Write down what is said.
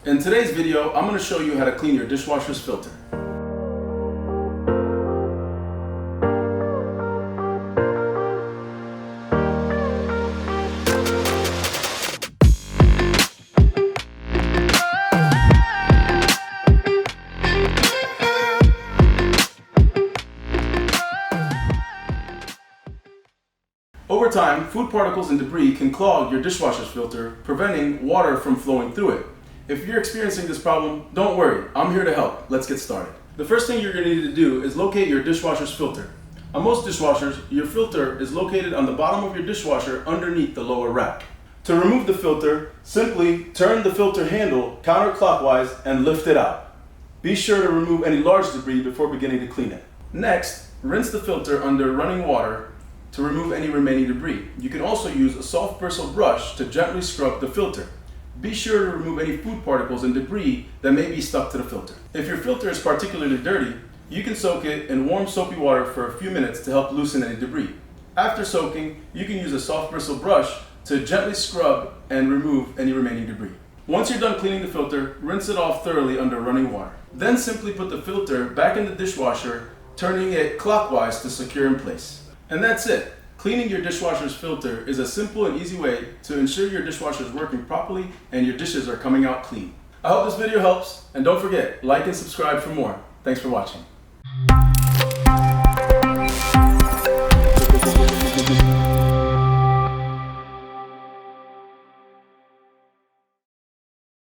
In today's video, I'm going to show you how to clean your dishwasher's filter. Over time, food particles and debris can clog your dishwasher's filter, preventing water from flowing through it. If you're experiencing this problem, don't worry, I'm here to help. Let's get started. The first thing you're going to need to do is locate your dishwasher's filter. On most dishwashers, your filter is located on the bottom of your dishwasher underneath the lower rack. To remove the filter, simply turn the filter handle counterclockwise and lift it out. Be sure to remove any large debris before beginning to clean it. Next, rinse the filter under running water to remove any remaining debris. You can also use a soft bristle brush to gently scrub the filter. Be sure to remove any food particles and debris that may be stuck to the filter. If your filter is particularly dirty, you can soak it in warm soapy water for a few minutes to help loosen any debris. After soaking, you can use a soft bristle brush to gently scrub and remove any remaining debris. Once you're done cleaning the filter, rinse it off thoroughly under running water. Then simply put the filter back in the dishwasher, turning it clockwise to secure in place. And that's it. Cleaning your dishwasher's filter is a simple and easy way to ensure your dishwasher is working properly and your dishes are coming out clean. I hope this video helps, and don't forget, like and subscribe for more. Thanks for watching.